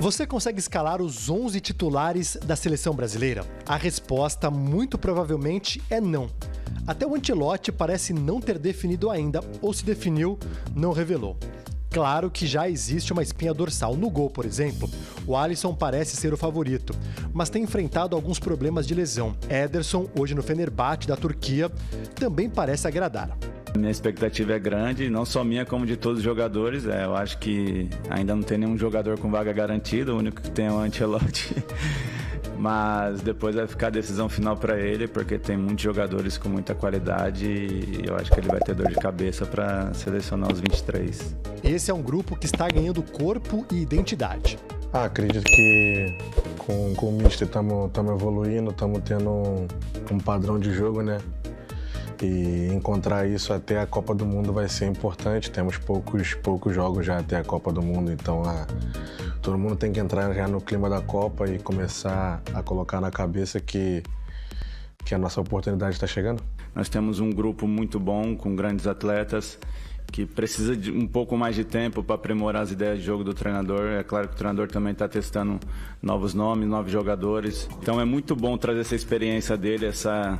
Você consegue escalar os 11 titulares da seleção brasileira? A resposta, muito provavelmente, é não. Até o Ancelotti parece não ter definido ainda, ou se definiu, não revelou. Claro que já existe uma espinha dorsal. No gol, por exemplo, o Alisson parece ser o favorito, mas tem enfrentado alguns problemas de lesão. Ederson, hoje no Fenerbahçe da Turquia, também parece agradar. Minha expectativa é grande, não só minha, como de todos os jogadores. Eu acho que ainda não tem nenhum jogador com vaga garantida, o único que tem é o Ancelotti. Mas depois vai ficar a decisão final para ele, porque tem muitos jogadores com muita qualidade e eu acho que ele vai ter dor de cabeça para selecionar os 23. Esse é um grupo que está ganhando corpo e identidade. Acredito que com o Mister estamos evoluindo, estamos tendo um padrão de jogo, né? E encontrar isso até a Copa do Mundo vai ser importante. Temos poucos jogos já até a Copa do Mundo, então todo mundo tem que entrar já no clima da Copa e começar a colocar na cabeça que a nossa oportunidade está chegando. Nós temos um grupo muito bom, com grandes atletas, que precisa de um pouco mais de tempo para aprimorar as ideias de jogo do treinador. É claro que o treinador também está testando novos nomes, novos jogadores. Então é muito bom trazer essa experiência dele, essa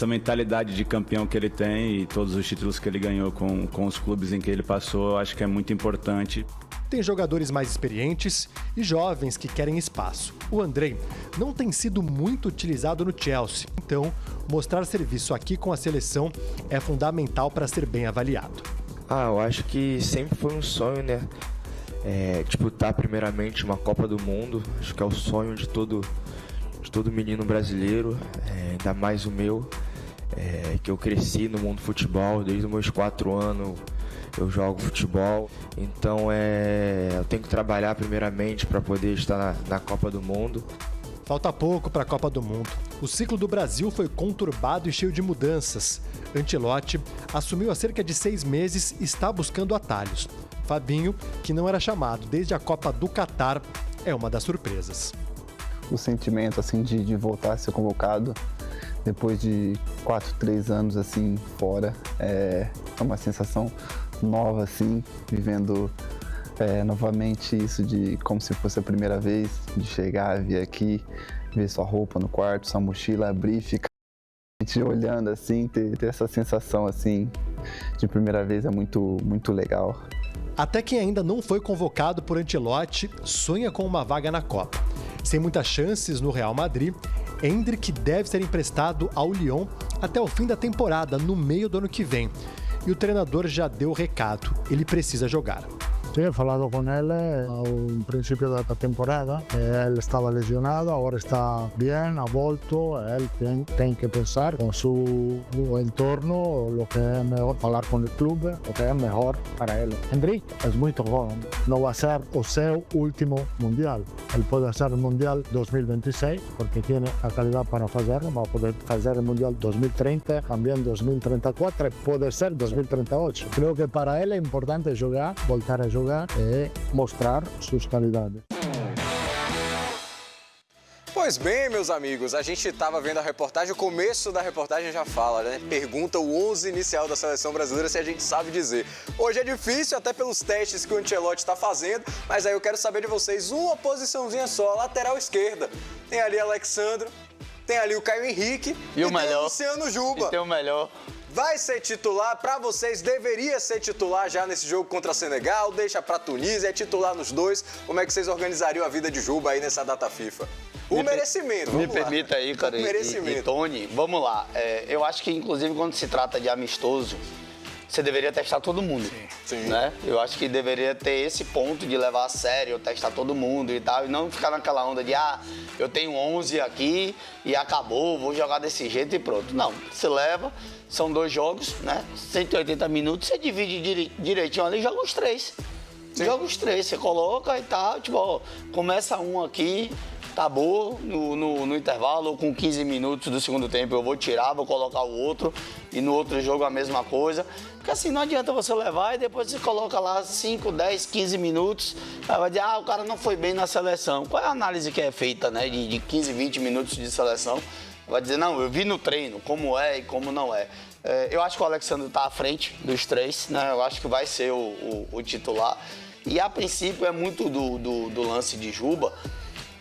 mentalidade de campeão que ele tem e todos os títulos que ele ganhou com os clubes em que ele passou, acho que é muito importante. Tem jogadores mais experientes e jovens que querem espaço. O Andrei não tem sido muito utilizado no Chelsea, então mostrar serviço aqui com a seleção é fundamental para ser bem avaliado. Eu acho que sempre foi um sonho, né? Disputar primeiramente uma Copa do Mundo, acho que é o sonho de todo menino brasileiro, ainda mais o meu, que eu cresci no mundo do futebol, desde os meus 4 anos eu jogo futebol, então eu tenho que trabalhar primeiramente para poder estar na Copa do Mundo. Falta pouco para a Copa do Mundo. O ciclo do Brasil foi conturbado e cheio de mudanças. Ancelotti assumiu há cerca de 6 meses e está buscando atalhos. Fabinho, que não era chamado desde a Copa do Catar, é uma das surpresas. O sentimento assim de voltar a ser convocado depois de 3 anos assim fora é uma sensação nova assim, vivendo novamente isso de como se fosse a primeira vez de chegar, vir aqui, ver sua roupa no quarto, sua mochila, abrir, ficar olhando assim, ter essa sensação assim de primeira vez é muito legal. Até quem ainda não foi convocado por Ancelotti sonha com uma vaga na Copa. Sem muitas chances no Real Madrid, Endrick deve ser emprestado ao Lyon até o fim da temporada, no meio do ano que vem. E o treinador já deu o recado, ele precisa jogar. Sí, he falado con él al principio de la temporada. Él estaba lesionado, ahora está bien, ha vuelto. Él tiene que pensar con su entorno lo que es mejor, hablar con el club, lo que es mejor para él. Endrick es muy joven, no va a ser o seu último mundial. Él puede hacer el mundial 2026 porque tiene la calidad para hacerlo, va a poder hacer el mundial 2030, también 2034, puede ser 2038. Creo que para él es importante jugar, voltar a jogar e mostrar suas qualidades. Pois bem, meus amigos, a gente estava vendo a reportagem, o começo da reportagem já fala, né? Pergunta o 11 inicial da seleção brasileira se a gente sabe dizer. Hoje é difícil, até pelos testes que o Ancelotti está fazendo, mas aí eu quero saber de vocês uma posiçãozinha só, lateral esquerda. Tem ali Alexandro, tem ali o Caio Henrique e o tem o Luciano Juba. E tem o melhor. Vai ser titular, para vocês, deveria ser titular já nesse jogo contra Senegal, deixa para Tunísia, é titular nos dois. Como é que vocês organizariam a vida de Juba aí nessa data FIFA? O merecimento, vamos lá. Me permita aí, cara, e Tony, vamos lá. Eu acho que, inclusive, quando se trata de amistoso, você deveria testar todo mundo, Sim. né? Eu acho que deveria ter esse ponto de levar a sério, testar todo mundo e tal, e não ficar naquela onda de, eu tenho 11 aqui e acabou, vou jogar desse jeito e pronto. Não, você leva, são 2 jogos, né? 180 minutos, você divide direitinho ali e joga os 3. Sim. Joga os 3, você coloca e tal, tipo, começa um aqui, acabou no intervalo, ou com 15 minutos do segundo tempo eu vou tirar, vou colocar o outro, e no outro jogo a mesma coisa. Porque assim, não adianta você levar e depois você coloca lá 5, 10, 15 minutos, aí vai dizer, o cara não foi bem na seleção. Qual é a análise que é feita, né, de 15, 20 minutos de seleção? Vai dizer, não, eu vi no treino como é e como não é. Eu acho que o Alexandre está à frente dos 3, né, eu acho que vai ser o titular. E a princípio é muito do lance de Juba,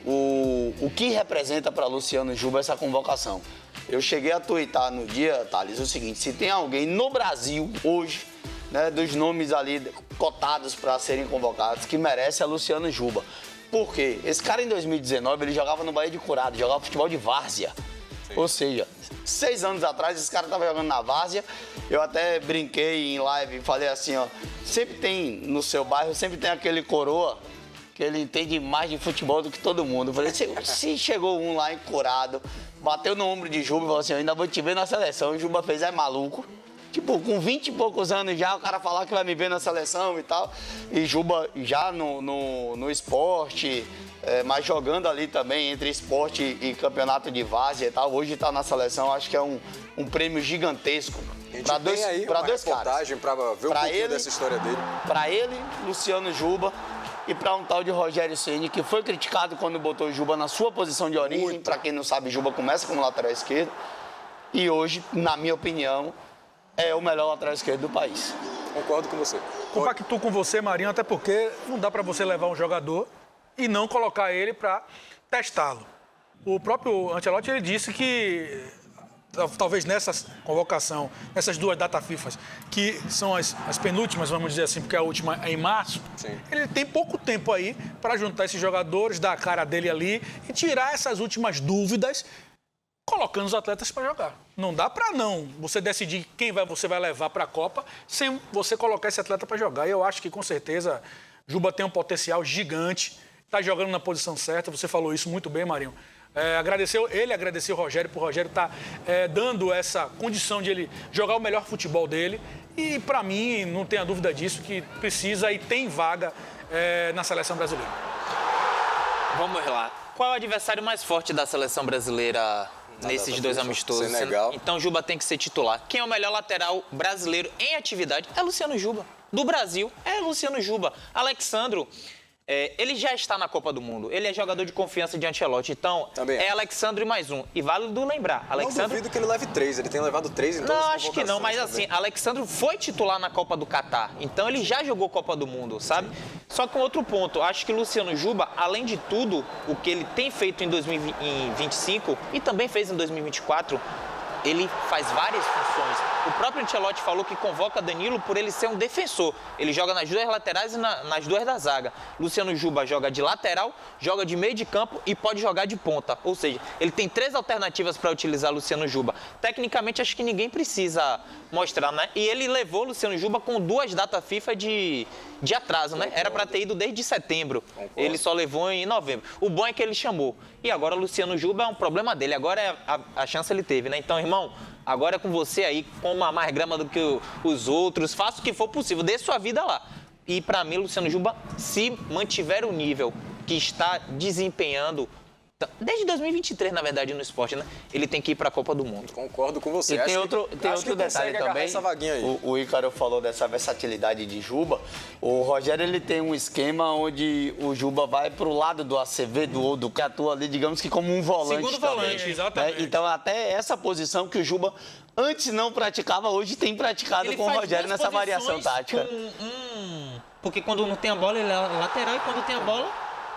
o que representa para Luciano Juba essa convocação. Eu cheguei a tuitar no dia, Thales, o seguinte: se tem alguém no Brasil hoje, né, dos nomes ali cotados para serem convocados, que merece, é Luciano Juba. Por quê? Esse cara em 2019 ele jogava no Bahia de Curado, jogava futebol de várzea. Sim. Ou seja, 6 anos atrás esse cara estava jogando na várzea. Eu até brinquei em live e falei assim, ó, sempre tem no seu bairro, sempre tem aquele coroa que ele entende mais de futebol do que todo mundo. Eu falei, se chegou um lá em Curado, bateu no ombro de Juba e falou assim, eu ainda vou te ver na seleção. E Juba fez, é maluco. Tipo, com 20 e poucos anos já, o cara falar que vai me ver na seleção e tal. E Juba já no esporte, mas jogando ali também entre esporte e campeonato de várzea e tal. Hoje tá na seleção, acho que é um prêmio gigantesco. Para dois caras. Para ver um pouquinho dessa história dele. Para ele, Luciano Juba, e para um tal de Rogério Ceni, que foi criticado quando botou Juba na sua posição de origem. Para quem não sabe, Juba começa como lateral esquerdo. E hoje, na minha opinião, é o melhor lateral esquerdo do país. Concordo com você. Compactuo com você, Marinho, até porque não dá para você levar um jogador e não colocar ele para testá-lo. O próprio Ancelotti, ele disse que talvez nessa convocação, nessas 2 datas FIFA, que são as penúltimas, vamos dizer assim, porque a última é em março, sim, ele tem pouco tempo aí para juntar esses jogadores, dar a cara dele ali e tirar essas últimas dúvidas, colocando os atletas para jogar. Não dá para você decidir quem você vai levar para a Copa sem você colocar esse atleta para jogar. E eu acho que, com certeza, Juba tem um potencial gigante, está jogando na posição certa, você falou isso muito bem, Marinho. Agradeceu o Rogério, por o Rogério estar dando essa condição de ele jogar o melhor futebol dele. E, para mim, não tenha dúvida disso, que precisa e tem vaga na seleção brasileira. Vamos lá. Qual é o adversário mais forte da seleção brasileira nesses 2 amistosos? Senegal. Então, Juba tem que ser titular. Quem é o melhor lateral brasileiro em atividade é Luciano Juba. Do Brasil, é Luciano Juba. Alexandro, ele já está na Copa do Mundo. Ele é jogador de confiança de Ancelotti. Então, também é Alexandro e mais um. E válido lembrar, Alexandro... Não duvido que ele leve 3. Ele tem levado 3 em todas as convocações. Não, acho que não. Mas também, assim, Alexandro foi titular na Copa do Catar. Então, ele já jogou Copa do Mundo, sabe? Só com outro ponto. Acho que Luciano Juba, além de tudo, o que ele tem feito em 2025 e também fez em 2024... ele faz várias funções. O próprio Ancelotti falou que convoca Danilo por ele ser um defensor. Ele joga nas 2 laterais e nas 2 da zaga. Luciano Juba joga de lateral, joga de meio de campo e pode jogar de ponta. Ou seja, ele tem 3 alternativas para utilizar Luciano Juba. Tecnicamente, acho que ninguém precisa mostrar, né? E ele levou Luciano Juba com 2 datas FIFA de atraso, né? Era para ter ido desde setembro. Ele só levou em novembro. O bom é que ele chamou. E agora Luciano Juba é um problema dele. Agora a chance ele teve, né? Então, irmão, agora é com você aí, coma mais grama do que os outros. Faça o que for possível. Dê sua vida lá. E para mim, Luciano Juba, se mantiver o nível que está desempenhando... Desde 2023, na verdade, no esporte, né? Ele tem que ir para a Copa do Mundo. Concordo com você. E tem outro detalhe também. Essa vaguinha aí. O Ícaro falou dessa versatilidade de Juba. O Rogério, ele tem um esquema onde o Juba vai para o lado do Acevedo ou do que atua ali, digamos que como um volante. Segundo também, volante, exatamente. Então, até essa posição que o Juba antes não praticava, hoje tem praticado ele com o Rogério nessa variação tática. Porque quando não tem a bola, ele é lateral, e quando tem a bola,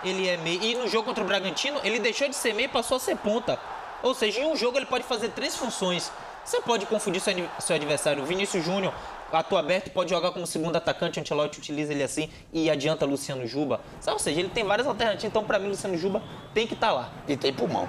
ele é meio. E no jogo contra o Bragantino, ele deixou de ser meio e passou a ser ponta. Ou seja, em um jogo ele pode fazer 3 funções. Você pode confundir seu adversário. O Vinícius Júnior atua aberto, pode jogar como segundo atacante, o Ancelotti utiliza ele assim e adianta Luciano Juba. Ou seja, ele tem várias alternativas, então para mim Luciano Juba tem que estar lá. E tem pulmão.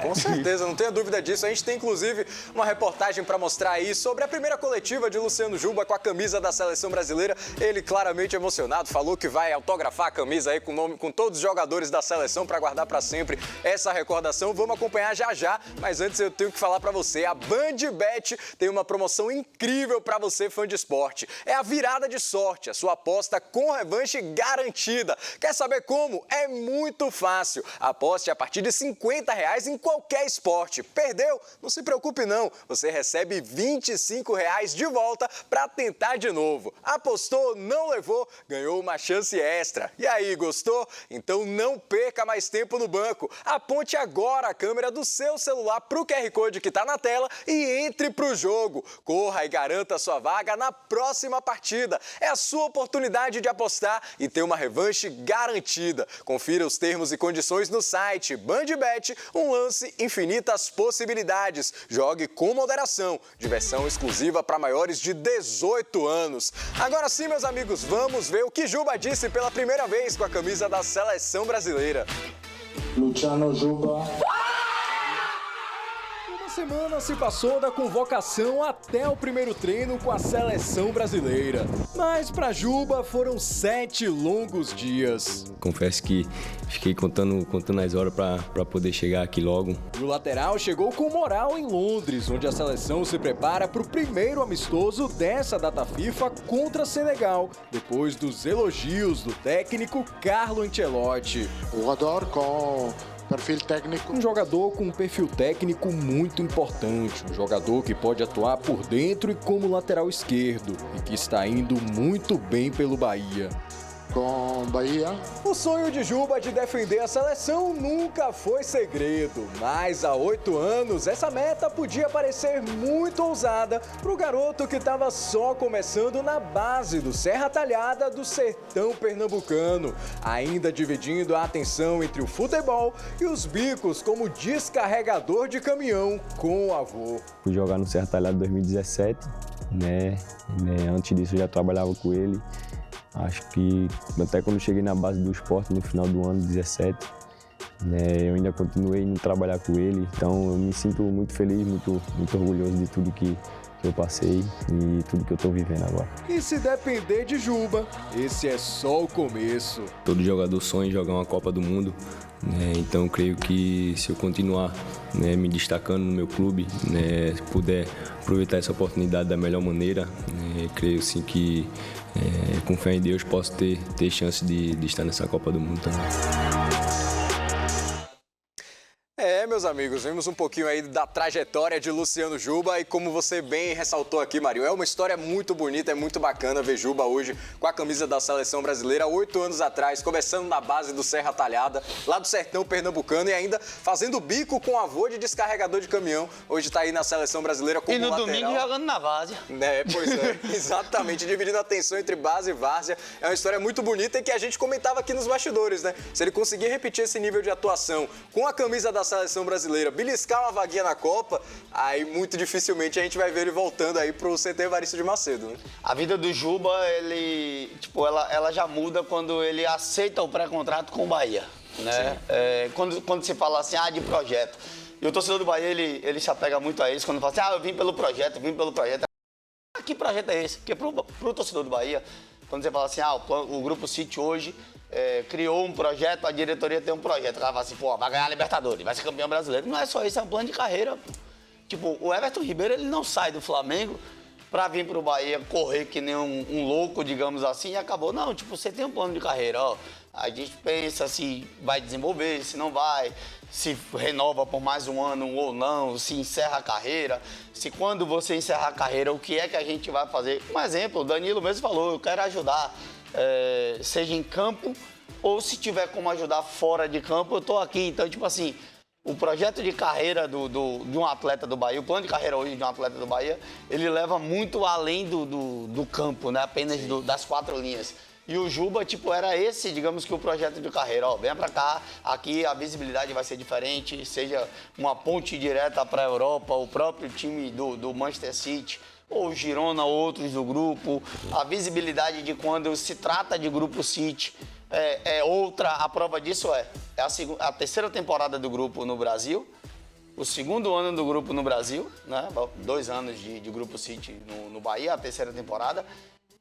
Com certeza, não tenha dúvida disso. A gente tem, inclusive, uma reportagem para mostrar aí sobre a primeira coletiva de Luciano Juba com a camisa da Seleção Brasileira. Ele claramente emocionado, falou que vai autografar a camisa aí com todos os jogadores da Seleção para guardar para sempre essa recordação. Vamos acompanhar já já, mas antes eu tenho que falar para você. A BandBet tem uma promoção incrível para você, fã de esporte. É a virada de sorte, a sua aposta com revanche garantida. Quer saber como? É muito fácil. Aposte a partir de R$50 em qualquer esporte. Perdeu? Não se preocupe não. Você recebe R$25 de volta para tentar de novo. Apostou, não levou, ganhou uma chance extra. E aí, gostou? Então não perca mais tempo no banco. Aponte agora a câmera do seu celular para o QR Code que está na tela e entre para o jogo. Corra e garanta sua vaga na na próxima partida. É a sua oportunidade de apostar e ter uma revanche garantida. Confira os termos e condições no site BandBet, um lance, infinitas possibilidades. Jogue com moderação. Diversão exclusiva para maiores de 18 anos. Agora sim, meus amigos, vamos ver o que Juba disse pela primeira vez com a camisa da Seleção Brasileira. Luciano Juba. Uma semana se passou da convocação até o primeiro treino com a Seleção Brasileira. Mas para Juba foram 7 longos dias. Confesso que fiquei contando as horas para poder chegar aqui logo. E o lateral chegou com moral em Londres, onde a seleção se prepara para o primeiro amistoso dessa data FIFA contra Senegal, depois dos elogios do técnico Carlo Ancelotti. Jogador com perfil técnico. Um jogador com um perfil técnico muito importante, um jogador que pode atuar por dentro e como lateral esquerdo, e que está indo muito bem pelo Bahia. Com Bahia. O sonho de Juba de defender a seleção nunca foi segredo, mas há 8 anos essa meta podia parecer muito ousada para o garoto que estava só começando na base do Serra Talhada do sertão pernambucano, ainda dividindo a atenção entre o futebol e os bicos como descarregador de caminhão com o avô. Fui jogar no Serra Talhada em 2017, né? Antes disso eu já trabalhava com ele. Acho que até quando cheguei na base do esporte no final do ano 17, né, eu ainda continuei indo trabalhar com ele. Então eu me sinto muito feliz, muito orgulhoso de tudo que eu passei e tudo que eu estou vivendo agora. E se depender de Juba, esse é só o começo. Todo jogador sonha em jogar uma Copa do Mundo, né, então eu creio que se eu continuar, né, me destacando no meu clube, né, puder aproveitar essa oportunidade da melhor maneira, né, creio sim que com fé em Deus posso ter chance de estar nessa Copa do Mundo também. Meus amigos, vimos um pouquinho aí da trajetória de Luciano Juba e como você bem ressaltou aqui, Mário, é uma história muito bonita, é muito bacana ver Juba hoje com a camisa da Seleção Brasileira, 8 anos atrás, começando na base do Serra Talhada, lá do sertão pernambucano e ainda fazendo bico com o avô de descarregador de caminhão, hoje está aí na Seleção Brasileira como lateral. E no domingo jogando na várzea. Pois é, exatamente, dividindo a atenção entre base e várzea, é uma história muito bonita e que a gente comentava aqui nos bastidores, né? Se ele conseguir repetir esse nível de atuação com a camisa da Seleção Brasileira, beliscar uma vaguinha na Copa, aí muito dificilmente a gente vai ver ele voltando aí pro CT Evaristo de Macedo, né? A vida do Juba, ela já muda quando ele aceita o pré-contrato com o Bahia, né? Quando se fala assim, de projeto. E o torcedor do Bahia, ele se apega muito a isso, quando fala assim, eu vim pelo projeto. Que projeto é esse? Porque pro torcedor do Bahia, quando você fala assim, o Grupo City hoje criou um projeto, a diretoria tem um projeto. Ela fala assim, vai ganhar a Libertadores, vai ser campeão brasileiro. Não é só isso, é um plano de carreira. Tipo, o Everton Ribeiro, ele não sai do Flamengo pra vir pro Bahia correr que nem um louco, digamos assim, e acabou. Não, você tem um plano de carreira, A gente pensa se vai desenvolver, se não vai, se renova por mais um ano ou não, se encerra a carreira, se quando você encerrar a carreira, o que é que a gente vai fazer. Um exemplo, o Danilo mesmo falou, eu quero ajudar, seja em campo ou se tiver como ajudar fora de campo, eu tô aqui. Então, o projeto de carreira de um atleta do Bahia, o plano de carreira hoje de um atleta do Bahia, ele leva muito além do campo, né? Apenas das 4 linhas. E o Juba, era esse, digamos que o projeto de carreira. Venha pra cá, aqui a visibilidade vai ser diferente, seja uma ponte direta para a Europa, o próprio time do Manchester City, ou o Girona, outros do grupo. A visibilidade de quando se trata de Grupo City é outra. A prova disso é a terceira temporada do grupo no Brasil, o segundo ano do grupo no Brasil, né? 2 anos de Grupo City no Bahia, a terceira temporada.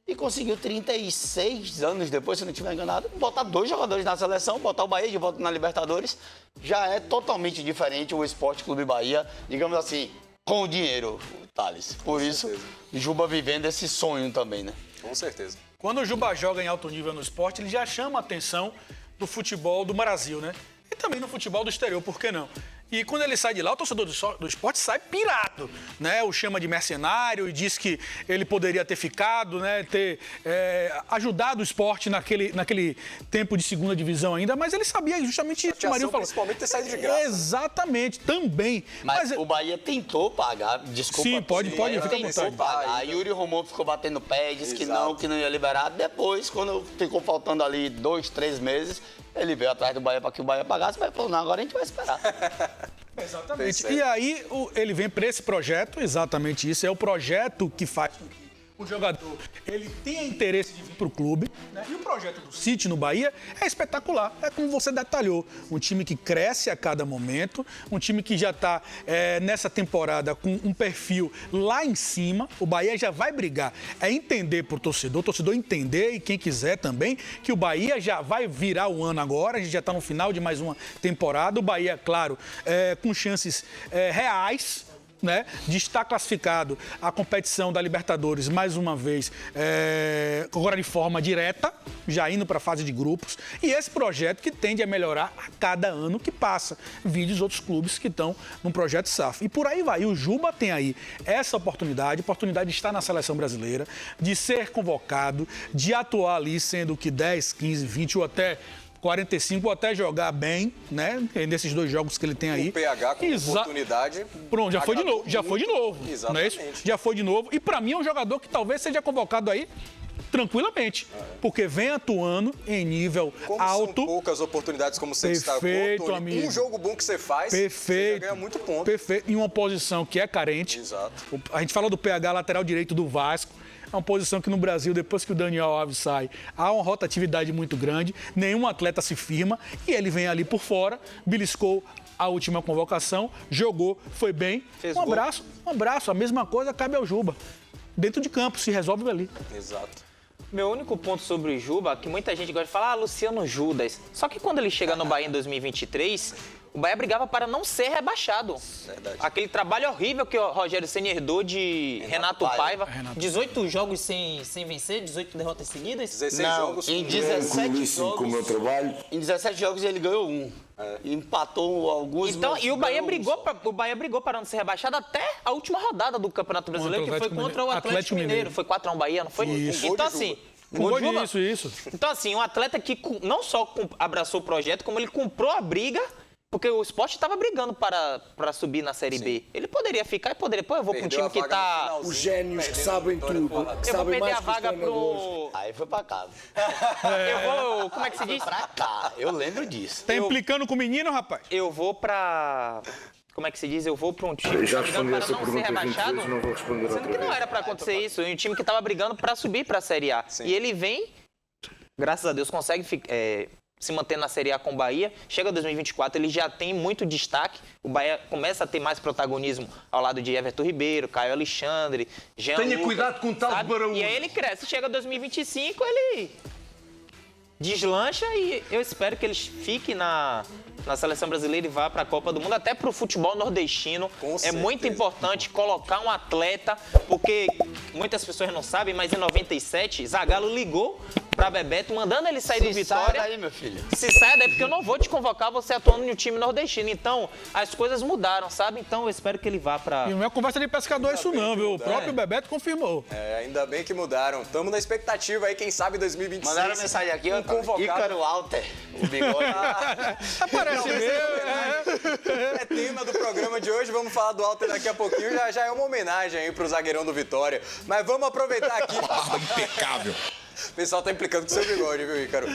E conseguiu 36 anos depois, se não estiver enganado, botar 2 jogadores na seleção, botar o Bahia de volta na Libertadores. Já é totalmente diferente o Esporte Clube Bahia, digamos assim, com o dinheiro, Thales. Por isso, Juba vivendo esse sonho também, né? Com certeza. Quando o Juba joga em alto nível no esporte, ele já chama a atenção do futebol do Brasil, né? E também no futebol do exterior, por que não? E quando ele sai de lá, o torcedor do esporte sai pirado, né? O chama de mercenário e diz que ele poderia ter ficado, né? Ter ajudado o esporte naquele tempo de segunda divisão ainda, mas ele sabia justamente isso que o Marinho falou. Principalmente ter saído de graça. Exatamente, também. Mas o Bahia tentou pagar, desculpa. Sim, pode, fica à tentou vontade. pagar. Yuri Romão ficou batendo pé, disse que não ia liberar. Depois, quando ficou faltando ali 2, 3 meses, ele veio atrás do Bahia para que o Bahia pagasse, mas falou, não, agora a gente vai esperar. Exatamente. E aí ele vem para esse projeto, exatamente isso, é o projeto que faz com que o jogador ele tenha interesse de vir para o clube, né? E o projeto do City no Bahia é espetacular, é como você detalhou, um time que cresce a cada momento, um time que já está nessa temporada com um perfil lá em cima, o Bahia já vai brigar, é entender para o torcedor entender e quem quiser também, que o Bahia já vai virar o ano agora, a gente já está no final de mais uma temporada, o Bahia, claro, com chances reais, né, de estar classificado à competição da Libertadores mais uma vez, agora de forma direta, já indo para a fase de grupos, e esse projeto que tende a melhorar a cada ano que passa, vide os outros clubes que estão no projeto SAF. E por aí vai. E o Juba tem aí essa oportunidade de estar na seleção brasileira, de ser convocado, de atuar ali, sendo que 10, 15, 20 ou até 45 ou até jogar bem, né? Nesses 2 jogos que ele tem aí. O PH com oportunidade. Pronto, já foi de novo. Exatamente. Não é isso? Já foi de novo. E pra mim é um jogador que talvez seja convocado aí tranquilamente, porque vem atuando em nível alto. São poucas oportunidades, como você destacou, Tony. Amigo. Um jogo bom que você faz, você já ganha muito ponto. Perfeito. Em uma posição que é carente. Exato. A gente fala do PH, lateral direito do Vasco. É uma posição que no Brasil, depois que o Daniel Alves sai, há uma rotatividade muito grande, nenhum atleta se firma e ele vem ali por fora, beliscou a última convocação, jogou, foi bem. Um abraço, a mesma coisa cabe ao Juba. Dentro de campo, se resolve ali. Exato. Meu único ponto sobre o Juba, que muita gente gosta de falar, Luciano Judas. Só que quando ele chega no Bahia em 2023, o Bahia brigava para não ser rebaixado. Verdade. Aquele trabalho horrível que o Rogério Ceni herdou de Renato Paiva. 18 jogos sem vencer, 18 derrotas seguidas. 16 jogos. Em 17 jogos. Com o meu trabalho. Em 17 jogos ele ganhou 1. Empatou alguns. Então, e o Bahia brigou para não ser rebaixado até a última rodada do Campeonato Brasileiro, que foi contra o Atlético Mineiro. Foi 4-1 Bahia, não foi? Isso. Então, assim. Isso. Então, assim, um atleta que não só abraçou o projeto, como ele comprou a briga, porque o Sport estava brigando para subir na Série B. Ele poderia ficar e poderia. Pô, eu vou para um time que tá. Os gênios que sabem tudo. Eu vou perder a vaga pro. Aí foi pra casa. Eu vou. Como é que se diz? Pra cá. Eu lembro disso. Tá implicando com o menino, rapaz? Eu vou pra. Como é que se diz? Eu vou para um time Já que tá respondi brigando essa para não ser pergunta 20 rebaixado. vezes, não vou responder outra Sendo que não vez. era para acontecer isso. Um time que estava brigando para subir para a Série A. Sim. E ele vem, graças a Deus, consegue se manter na Série A com o Bahia. Chega 2024, ele já tem muito destaque. O Bahia começa a ter mais protagonismo ao lado de Everton Ribeiro, Caio Alexandre, Jean Tenha Lucas, cuidado com o tal de sabe? Baraúna. E aí ele cresce. Chega 2025, ele deslancha e eu espero que ele fique na seleção brasileira e vá para a Copa do Mundo, até para o futebol nordestino. É muito importante colocar um atleta, porque muitas pessoas não sabem, mas em 97, Zagallo ligou para Bebeto, mandando ele sair do Vitória. Sai daí, meu filho. Se saia daí, porque eu não vou te convocar você atuando no time nordestino. Então, as coisas mudaram, sabe? Então, eu espero que ele vá para... E não é conversa de pescador isso não, viu? O próprio Bebeto confirmou. Ainda bem que mudaram. Estamos na expectativa aí, quem sabe 2026. Mandaram mensagem aqui, ó. Convocado. Ícaro Alter, o bigode. Aparece É tema do programa de hoje, vamos falar do Alter daqui a pouquinho. Já é uma homenagem aí pro zagueirão do Vitória. Mas vamos aproveitar aqui. Barba impecável. O pessoal tá implicando com seu bigode, viu, Ícaro?